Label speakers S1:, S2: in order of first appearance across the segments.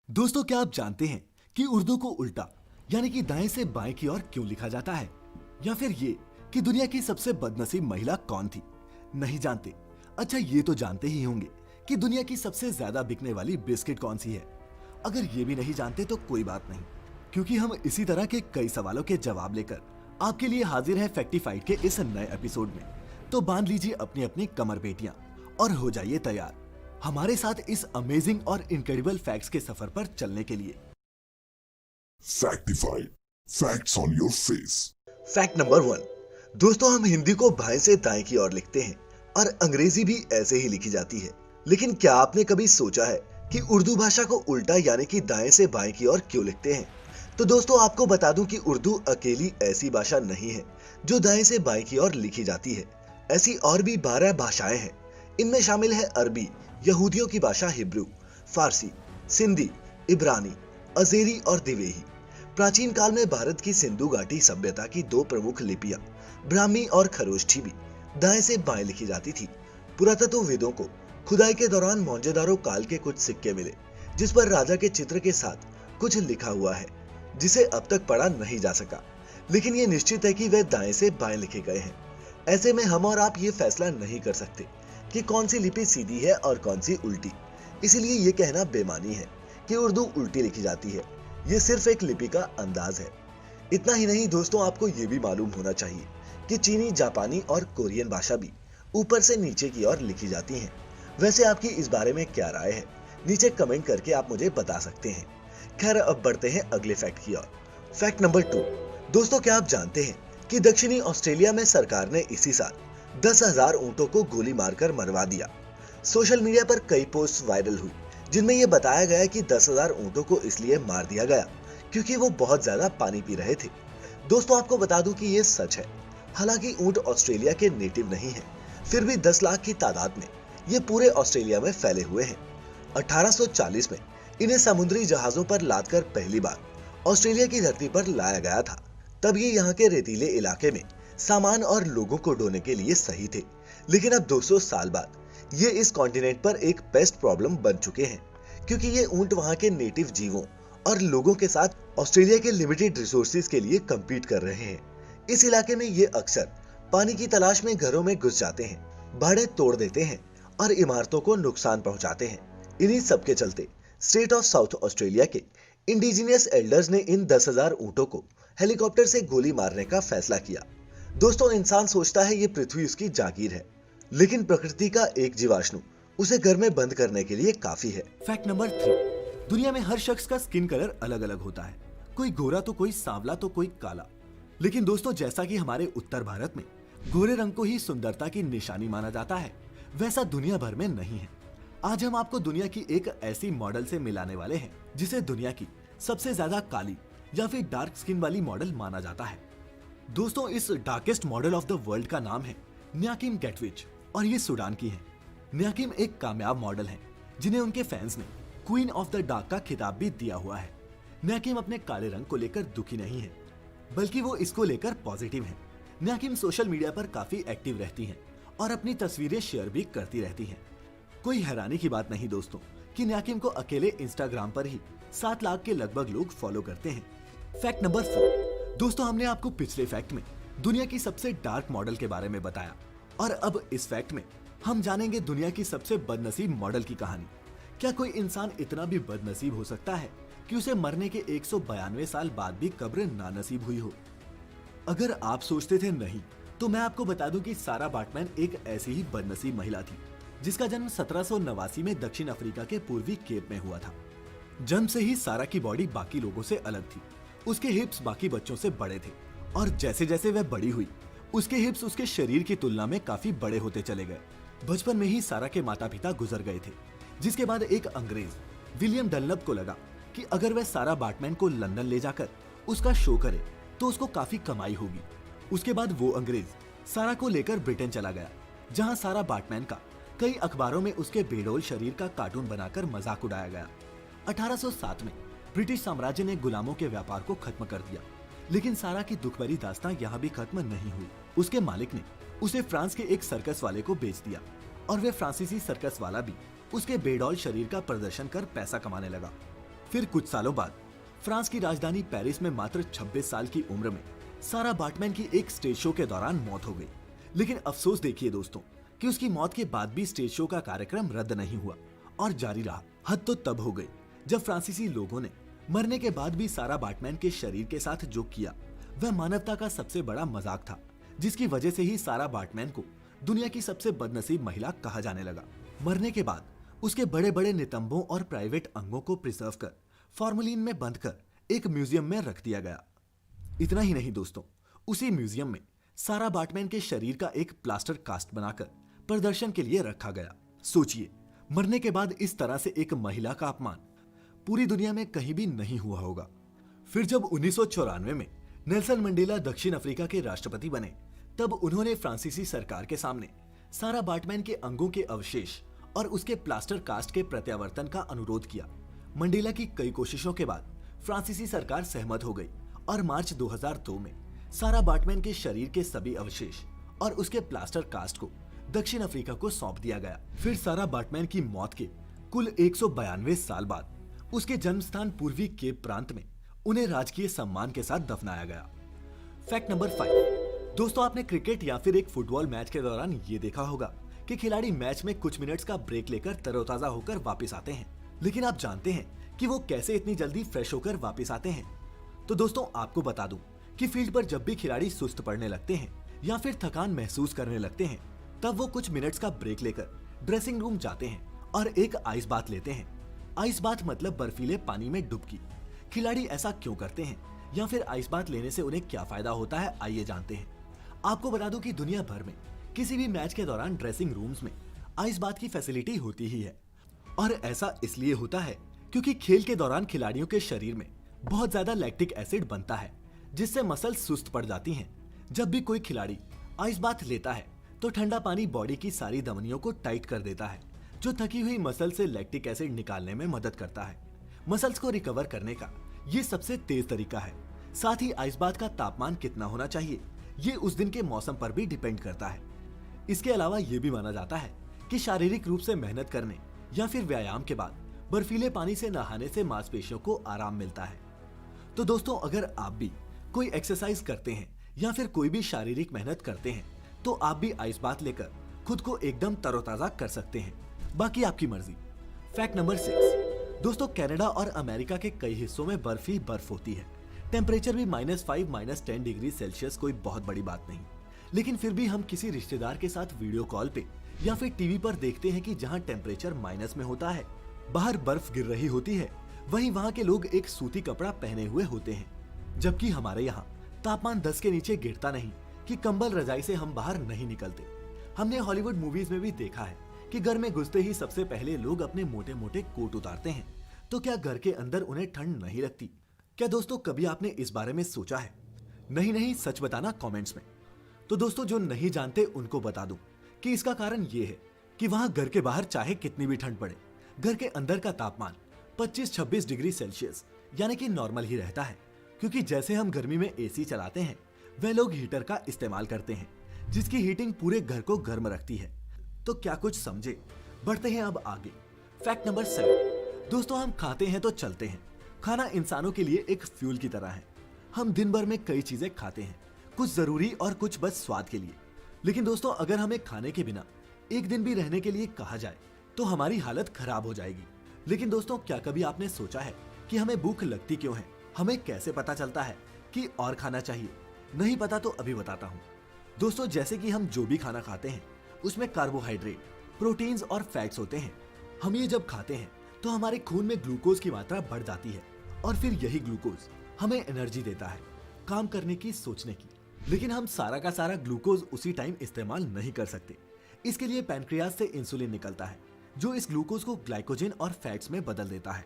S1: दोस्तों, क्या आप जानते हैं कि उर्दू को उल्टा यानी कि दाएं से बाएं की ओर क्यों लिखा जाता है? या फिर ये कि दुनिया की सबसे बदनसीब महिला कौन थी? नहीं जानते? अच्छा, ये तो जानते ही होंगे कि दुनिया की सबसे ज्यादा बिकने वाली बिस्किट कौन सी है। अगर ये भी नहीं जानते तो कोई बात नहीं, क्योंकि हम इसी तरह के कई सवालों के जवाब लेकर आपके लिए हाजिर है फैक्टिफाइड के इस नए एपिसोड में। तो बांध लीजिए अपनी अपनी कमर पेटियां और हो जाइए तैयार हमारे साथ इस अमेजिंग और इनक्रेडिबल फैक्ट्स के सफर पर चलने के लिए।
S2: Factified. Facts on your face.
S1: Fact number 1। दोस्तों, हम हिंदी को बाएं से दाएं की ओर लिखते हैं और अंग्रेजी भी ऐसे ही लिखी जाती है। लेकिन क्या आपने कभी सोचा है कि उर्दू भाषा को उल्टा यानी कि दाएं से बाएं की ओर क्यों लिखते हैं? तो दोस्तों, आपको बता दूं कि उर्दू अकेली ऐसी भाषा नहीं है जो दाएं से बाएं की ओर लिखी जाती है। ऐसी और भी 12 भाषाएं हैं। इनमें शामिल है अरबी, यहूदियों की भाषा हिब्रू, फारसी, सिंधी, इब्रानी, अजेरी और दिवेही। प्राचीन काल में भारत की सिंधु घाटी सभ्यता की दो प्रमुख लिपियां ब्राह्मी और खरोष्ठी भी दाएं से बाएं लिखी जाती थी। पुरातत्वविदों को खुदाई के दौरान मोहनजोदारो काल के कुछ सिक्के मिले जिस पर राजा के चित्र के साथ कुछ लिखा हुआ है जिसे अब तक पढ़ा नहीं जा सका, लेकिन ये निश्चित है कि वे दाएं से बाएं लिखे गए हैं। ऐसे में हम और आप ये फैसला नहीं कर सकते कि कौन सी लिपि सीधी है और कौन सी उल्टी। इसीलिए ये कहना बेमानी है कि उर्दू उल्टी लिखी जाती है। ये सिर्फ एक लिपि का अंदाज है। इतना ही नहीं दोस्तों, आपको ये भी मालूम होना चाहिए कि चीनी, जापानी और कोरियन भाषा भी ऊपर से नीचे की ओर लिखी जाती हैं। वैसे आपकी इस बारे में क्या राय है? नीचे कमेंट करके आप मुझे बता सकते हैं। खैर, अब बढ़ते हैं अगले फैक्ट की ओर। Fact number 2। दोस्तों, क्या आप जानते हैं कि दक्षिणी ऑस्ट्रेलिया में सरकार ने इसी साल 10,000 ऊंटों को गोली मारकर मरवा दिया। सोशल मीडिया पर कई पोस्ट वायरल हुई जिनमें यह बताया गया कि 10,000 ऊंटों को इसलिए मार दिया गया क्योंकि वो बहुत ज्यादा पानी पी रहे थे। दोस्तों, आपको बता दूं कि ये सच है। हालांकि ऊंट ऑस्ट्रेलिया के नेटिव नहीं है, फिर भी 10 लाख की तादाद में ये पूरे ऑस्ट्रेलिया में फैले हुए हैं। 1840 में इन्हें समुद्री जहाजों पर लादकर पहली बार ऑस्ट्रेलिया की धरती पर लाया गया था। तब ये यहाँ के रेतीले इलाके में सामान और लोगों को ढोने के लिए सही थे। लेकिन अब 200 साल बाद ये इस कॉन्टिनेंट पर एक पेस्ट प्रॉब्लम बन चुके हैं, क्योंकि ये ऊंट वहां के नेटिव जीवों और लोगों के साथ ऑस्ट्रेलिया के लिमिटेड रिसोर्सेज के लिए कम्पीट कर रहे हैं। इस इलाके में ये अक्सर पानी की तलाश में घरों में घुस जाते हैं, बाड़े तोड़ देते हैं और इमारतों को नुकसान पहुंचाते हैं। इन्हीं सब के चलते स्टेट ऑफ साउथ ऑस्ट्रेलिया के इंडिजिनियस एल्डर्स ने इन 10,000 ऊंटों को हेलीकॉप्टर से गोली मारने का फैसला किया। दोस्तों, इंसान सोचता है ये पृथ्वी उसकी जागीर है, लेकिन प्रकृति का एक जीवाणु उसे घर में बंद करने के लिए काफी है। Fact number 3। दुनिया में हर शख्स का स्किन कलर अलग अलग होता है। कोई गोरा तो कोई सांवला तो कोई काला। लेकिन दोस्तों, जैसा कि हमारे उत्तर भारत में गोरे रंग को ही सुंदरता की निशानी माना जाता है, वैसा दुनिया भर में नहीं है। आज हम आपको दुनिया की एक ऐसी मॉडल से मिलाने वाले हैं जिसे दुनिया की सबसे ज्यादा काली या फिर डार्क स्किन वाली मॉडल माना जाता है। दोस्तों, इस darkest model of the world का नाम है न्याकिम गेटविच और ये सूडान की है। न्याकिम एक कामयाब मॉडल है जिन्हें उनके फैंस ने क्वीन ऑफ द डार्क का खिताब भी दिया हुआ है। न्याकिम अपने काले रंग को लेकर दुखी नहीं है, बल्कि वो इसको लेकर पॉजिटिव है। न्याकिम सोशल मीडिया पर काफी एक्टिव रहती हैं और अपनी तस्वीरें शेयर भी करती रहती हैं। कोई हैरानी की बात नहीं दोस्तों कि न्याकिम को अकेले इंस्टाग्राम पर ही 7 लाख के लगभग लोग फॉलो करते हैं। Fact number 4। दोस्तों, हमने आपको पिछले फैक्ट में दुनिया की सबसे डार्क मॉडल के बारे में बताया और अब इस फैक्ट में हम जानेंगे दुनिया की सबसे बदनसीब मॉडल की कहानी। क्या कोई इंसान इतना भी बदनसीब हो सकता है कि उसे मरने के 192 साल बाद भी कब्र नानसीब हुई हो? अगर आप सोचते थे नहीं, तो मैं आपको बता दूं कि सारा बाटमैन एक ऐसी ही बदनसीब महिला थी जिसका जन्म 1789 में दक्षिण अफ्रीका के पूर्वी केप में हुआ था। जन्म से ही सारा की बॉडी बाकी लोगों से अलग थी। उसके हिप्स बाकी बच्चों से बड़े थे और जैसे जैसे वह बड़ी हुई उसके हिप्स उसके शरीर की तुलना में काफी बड़े होते चले गए। बचपन में ही सारा के माता पिता गुजर गए थे, जिसके बाद एक अंग्रेज विलियम डनलप को लगा कि अगर वह सारा बाटमैन को लंदन ले जाकर उसका शो करे तो उसको काफी कमाई होगी। उसके बाद वो अंग्रेज सारा को लेकर ब्रिटेन चला गया, जहां सारा बाटमैन का कई अखबारों में उसके बेडोल शरीर का कार्टून बनाकर मजाक उड़ाया गया। 1807 में ब्रिटिश साम्राज्य ने गुलामों के व्यापार को खत्म कर दिया, लेकिन सारा की दुख भरी दास्तां यहाँ भी खत्म नहीं हुई। उसके मालिक ने उसे फ्रांस के एक सर्कस वाले को बेच दिया और वे फ्रांसीसी सर्कस वाला भी उसके बेडौल शरीर का प्रदर्शन कर पैसा कमाने लगा।
S3: फिर कुछ सालों बाद फ्रांस की राजधानी पेरिस में मात्र 26 साल की उम्र में सारा बार्टमैन की एक स्टेज शो के दौरान मौत हो गई। लेकिन अफसोस देखिए दोस्तों कि उसकी मौत के बाद भी स्टेज शो का कार्यक्रम रद्द नहीं हुआ और जारी रहा। हद तो तब हो गई जब फ्रांसीसी लोगों ने मरने के बाद भी सारा बार्टमैन के शरीर के साथ जो किया वह मानवता का सबसे बड़ा मजाक था, जिसकी वजह से ही सारा बार्टमैन को दुनिया की सबसे बदनसीब महिला कहा जाने लगा। मरने के बाद उसके बड़े बड़े नितंबों और प्राइवेट अंगों को प्रिजर्व कर फॉर्मलिन में बंद कर एक म्यूजियम में रख दिया गया। इतना ही नहीं दोस्तों, उसी म्यूजियम में सारा बार्टमैन के शरीर का एक प्लास्टर कास्ट बनाकर प्रदर्शन के लिए रखा गया। सोचिए, मरने के बाद इस तरह से एक महिला का अपमान पूरी दुनिया में कहीं भी नहीं हुआ होगा। फिर जब 1994 में नेल्सन मंडेला दक्षिण अफ्रीका के राष्ट्रपति बने, तब उन्होंने फ्रांसीसी सरकार के सामने सारा बार्टमैन के अंगों के अवशेष और उसके प्लास्टर कास्ट के प्रत्यावर्तन का अनुरोध किया। मंडेला की कई कोशिशों के बाद फ्रांसीसी सरकार सहमत हो गई और मार्च 2002 में सारा बार्टमैन के शरीर के सभी अवशेष और उसके प्लास्टर कास्ट को दक्षिण अफ्रीका को सौंप दिया गया। फिर सारा बार्टमैन की मौत के कुल 192 साल बाद उसके जन्म स्थान पूर्वी केप प्रांत में उन्हें राजकीय सम्मान के साथ दफनाया गया। फैक्ट नंबर 5 दोस्तों, आपने क्रिकेट या फिर एक फुटबॉल मैच के दौरान ये देखा होगा कि खिलाड़ी मैच में कुछ मिनट्स का ब्रेक लेकर तरोताजा होकर वापस आते हैं। लेकिन आप जानते हैं कि वो कैसे इतनी जल्दी फ्रेश होकर वापस आते हैं? तो दोस्तों आपको बता दूं कि फील्ड पर जब भी खिलाड़ी सुस्त पड़ने लगते हैं या फिर थकान महसूस करने लगते हैं, तब वो कुछ मिनट्स का ब्रेक लेकर ड्रेसिंग रूम जाते हैं और एक आइस बाथ लेते हैं। आइस बाथ मतलब बर्फीले पानी में डुबकी। खिलाड़ी ऐसा क्यों करते हैं या फिर आइस बाथ लेने से उन्हें क्या फायदा होता है, आइए जानते हैं। आपको बता दूं कि दुनिया भर में किसी भी मैच के दौरान ड्रेसिंग रूम्स में आइस बाथ की फैसिलिटी होती ही है, और ऐसा इसलिए होता है क्योंकि खेल के दौरान खिलाड़ियों के शरीर में बहुत ज्यादा लैक्टिक एसिड बनता है, जिससे मसल सुस्त पड़ जाती हैं। जब भी कोई खिलाड़ी आइस बाथ लेता है तो ठंडा पानी बॉडी की सारी धमनियों को टाइट कर देता है, जो थकी हुई मसल से लैक्टिक एसिड निकालने में मदद करता है। मसल्स को रिकवर करने का ये सबसे तेज तरीका है। साथ ही आइस बाथ का तापमान कितना होना चाहिए ये उस दिन के मौसम पर भी डिपेंड करता है। इसके अलावा ये भी माना जाता है कि शारीरिक रूप से मेहनत करने या फिर व्यायाम के बाद बर्फीले पानी से नहाने से मांसपेशियों को आराम मिलता है। तो दोस्तों, अगर आप भी कोई एक्सरसाइज करते हैं या फिर कोई भी शारीरिक मेहनत करते हैं तो आप भी आइस बाथ लेकर खुद को एकदम तरोताजा कर सकते हैं। बाकी आपकी मर्जी। फैक्ट नंबर 6 दोस्तों, कनाडा और अमेरिका के कई हिस्सों में बर्फ ही बर्फ होती है। टेम्परेचर भी -5 -10 डिग्री सेल्सियस कोई बहुत बड़ी बात नहीं, लेकिन फिर भी हम किसी रिश्तेदार के साथ वीडियो कॉल पे या फिर टीवी पर देखते हैं कि जहाँ टेम्परेचर माइनस में होता है, बाहर बर्फ गिर रही होती है, वहीं वहाँ के लोग एक सूती कपड़ा पहने हुए होते हैं। जबकि हमारे यहाँ तापमान 10 के नीचे गिरता नहीं कि कंबल रजाई से हम बाहर नहीं निकलते। हमने हॉलीवुड मूवीज में भी देखा है कि घर में घुसते ही सबसे पहले लोग अपने मोटे मोटे कोट उतारते हैं। तो क्या घर के अंदर उन्हें ठंड नहीं लगती? क्या दोस्तों कभी आपने इस बारे में सोचा है? नहीं, सच बताना कमेंट्स में। तो दोस्तों, जो नहीं जानते उनको बता दूं कि इसका कारण ये है कि वहां घर के बाहर चाहे कितनी भी ठंड पड़े, घर के अंदर का तापमान 25-26 डिग्री सेल्सियस यानी कि नॉर्मल ही रहता है। क्योंकि जैसे हम गर्मी में एसी चलाते हैं, वह लोग हीटर का इस्तेमाल करते हैं, जिसकी हीटिंग पूरे घर को गर्म रखती है। तो क्या कुछ समझे? बढ़ते हैं अब आगे। फैक्ट नंबर 7 दोस्तों, हम खाते हैं तो चलते हैं। खाना इंसानों के लिए एक फ्यूल की तरह है। हम दिन भर में कई चीजें खाते हैं, कुछ जरूरी और कुछ बस स्वाद के लिए। लेकिन दोस्तों, अगर हमें खाने के बिना एक दिन भी रहने के लिए कहा जाए तो हमारी हालत खराब हो जाएगी। लेकिन दोस्तों, क्या कभी आपने सोचा है कि हमें भूख लगती क्यों है? हमें कैसे पता चलता है कि और खाना चाहिए? नहीं पता तो अभी बताता हूँ। दोस्तों, जैसे कि हम जो भी खाना खाते हैं उसमें कार्बोहाइड्रेट, प्रोटीन्स और फैट्स होते हैं। हम ये जब खाते हैं तो हमारे खून में ग्लूकोज की मात्रा बढ़ जाती है और फिर यही ग्लूकोज हमें एनर्जी देता है काम करने की, सोचने की। लेकिन हम सारा का सारा ग्लूकोज उसी टाइम इस्तेमाल नहीं कर सकते। इसके लिए पैनक्रियाज से इंसुलिन निकलता है, जो इस ग्लूकोज को ग्लाइकोजन और फैट्स में बदल देता है।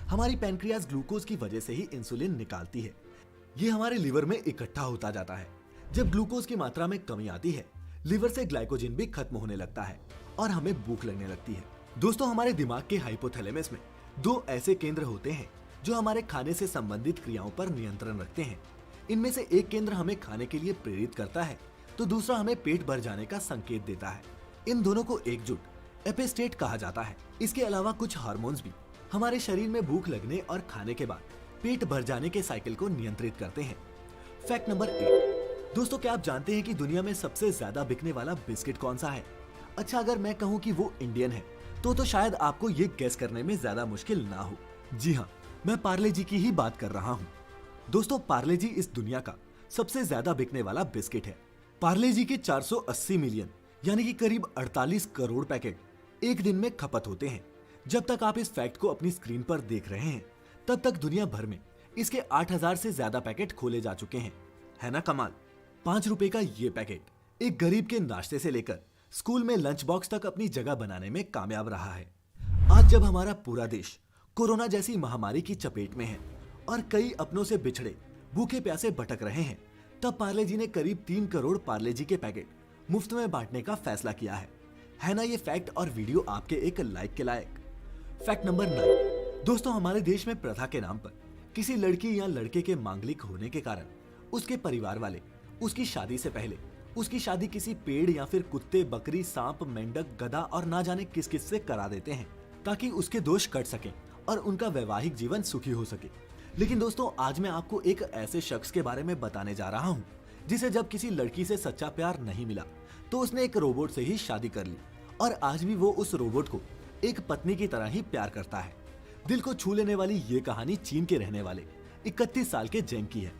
S3: हमारी पैनक्रियाज ग्लूकोज की वजह से ही इंसुलिन निकालती है। ये हमारे लिवर में इकट्ठा होता जाता है। जब ग्लूकोज की मात्रा में कमी आती है, लिवर से ग्लाइकोजन भी खत्म होने लगता है और हमें भूख लगने लगती है। दोस्तों, हमारे दिमाग के हाइपोथैलेमस में 2 ऐसे केंद्र होते हैं जो हमारे खाने से संबंधित क्रियाओं पर नियंत्रण रखते हैं। इनमें से एक केंद्र हमें खाने के लिए प्रेरित करता है तो दूसरा हमें पेट भर जाने का संकेत देता है। इन दोनों को एकजुट एपिस्टेट कहा जाता है। इसके अलावा कुछ हार्मोन्स भी हमारे शरीर में भूख लगने और खाने के बाद पेट भर जाने के साइकिल को नियंत्रित करते हैं। Fact number 8। दोस्तों, क्या आप जानते हैं कि दुनिया में सबसे ज्यादा बिकने वाला बिस्किट कौन सा है? अच्छा, अगर मैं कहूँ कि वो इंडियन है तो शायद आपको ये गेस करने में ज्यादा मुश्किल ना हो। जी हाँ, मैं पार्ले जी की ही बात कर रहा हूँ। दोस्तों, पार्ले जी इस दुनिया का सबसे ज्यादा बिकने वाला बिस्किट है। पार्ले जी के 480 मिलियन यानी कि करीब 48 करोड़ पैकेट एक दिन में खपत होते हैं। जब तक आप इस फैक्ट को अपनी स्क्रीन पर देख रहे हैं तब तक दुनिया भर में इसके 8000 से ज्यादा पैकेट खोले जा चुके हैं। है ना कमाल? 5 रुपए का ये पैकेट एक गरीब के नाश्ते से लेकर स्कूल में लंच बॉक्स तक अपनी जगह बनाने में कामयाब रहा है। आज जब हमारा पूरा देश कोरोना जैसी महामारी की चपेट में है और कई अपनों से बिछड़े भूखे प्यासे भटक रहे हैं, तब पार्ले जी ने करीब 3 करोड़ पार्ले जी के पैकेट मुफ्त में बांटने का फैसला किया है ना ये फैक्ट और वीडियो आपके एक लाइक के लायक। Fact number 9। दोस्तों, हमारे देश में प्रथा के नाम पर किसी लड़की या लड़के के मांगलिक होने के कारण उसके परिवार वाले उसकी शादी से पहले उसकी शादी किसी पेड़ या फिर कुत्ते, बकरी, सांप, मेंढक, गधा और ना जाने किस किस से करा देते हैं ताकि उसके दोष कट सकें और उनका वैवाहिक जीवन सुखी हो सके। लेकिन दोस्तों, आज मैं आपको एक ऐसे शख्स के बारे में बताने जा रहा हूँ जिसे जब किसी लड़की से सच्चा प्यार नहीं मिला तो उसने एक रोबोट से ही शादी कर ली और आज भी वो उस रोबोट को एक पत्नी की तरह ही प्यार करता है। दिल को छू लेने वाली ये कहानी चीन के रहने वाले 31 साल के जेंग की है।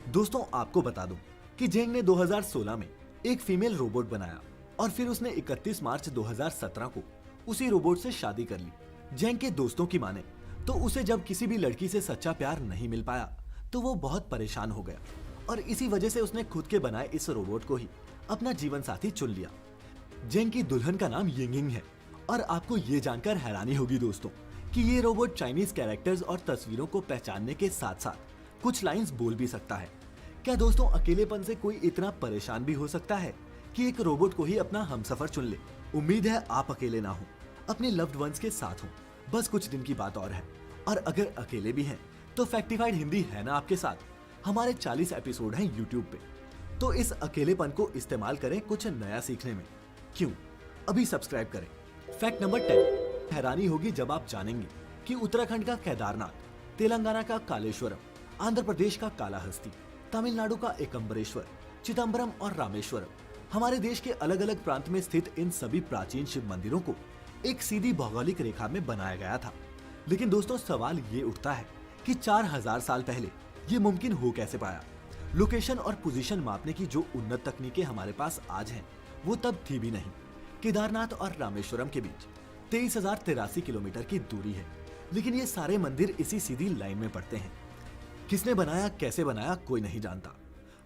S3: दोस्तों, आपको बता दूं कि जेंग ने 2016 में एक फीमेल रोबोट बनाया और फिर उसने 31 मार्च 2017 को उसी रोबोट से शादी कर ली। जेंग के दोस्तों की माने तो उसे जब किसी भी लड़की से सच्चा प्यार नहीं मिल पाया तो वो बहुत परेशान हो गया और इसी वजह से उसने खुद के बनाए इस रोबोट को ही अपना जीवन साथी चुन लिया। जेंग की दुल्हन का नाम यिंगिंग है और आपको ये जानकर हैरानी होगी दोस्तों कि ये रोबोट चाइनीज कैरेक्टर्स और तस्वीरों को पहचानने के साथ साथ कुछ लाइंस बोल भी सकता है। क्या दोस्तों, अकेलेपन से कोई इतना परेशान भी हो सकता है कि एक रोबोट को ही अपना हमसफर चुन ले? उम्मीद है आप अकेले ना हो, अपने लव्ड वंस के साथ हो। बस कुछ दिन की बात और है। और अगर अकेले भी हैं तो फैक्टिफाइड हिंदी है ना आपके साथ। हमारे 40 एपिसोड हैं यूट्यूब पे, तो इस अकेलेपन को इस्तेमाल करें कुछ नया सीखने में। क्यों? अभी सब्सक्राइब करें। Fact number 10। हैरानी होगी जब आप जानेंगे कि उत्तराखंड का केदारनाथ, तेलंगाना का कालेश्वरम, आंध्र प्रदेश का कालाहस्ती, तमिलनाडु का एकम्बरेश्वर, चिदम्बरम और रामेश्वरम, हमारे देश के अलग अलग प्रांत में स्थित इन सभी प्राचीन शिव मंदिरों को एक सीधी भौगोलिक रेखा में बनाया गया था। लेकिन दोस्तों, सवाल ये उठता है कि 4000 साल पहले ये मुमकिन हो कैसे पाया? लोकेशन और पोजीशन मापने की जो उन्नत तकनीकें हमारे पास आज हैं, वो तब थी भी नहीं। केदारनाथ और रामेश्वरम के बीच 23,083 किलोमीटर की दूरी है, लेकिन ये सारे मंदिर इसी सीधी लाइन में पड़ते हैं। किसने बनाया, कैसे बनाया, कोई नहीं जानता।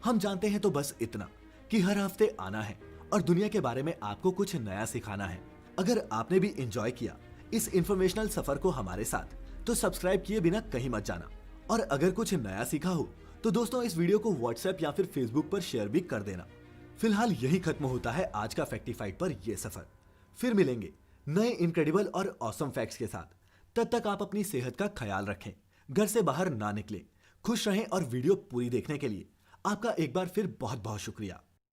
S3: हम जानते हैं तो बस इतना कि हर हफ्ते आना है और दुनिया के बारे में आपको कुछ नया सिखाना है। अगर आपने भी एंजॉय किया इस इंफॉर्मेशनल सफर को हमारे साथ, तो सब्सक्राइब किए बिना कहीं मत जाना। और अगर कुछ नया सीखा हो तो दोस्तों इस वीडियो को व्हाट्सएप या फिर फेसबुक पर शेयर भी कर देना। फिलहाल यही खत्म होता है आज का फैक्टिफाइड पर ये सफर। फिर मिलेंगे नए इनक्रेडिबल और ऑसम फैक्ट्स के साथ। तब तक आप अपनी सेहत का ख्याल रखें, घर से बाहर ना निकलें, खुश रहें और वीडियो पूरी देखने के लिए आपका एक बार फिर बहुत बहुत शुक्रिया।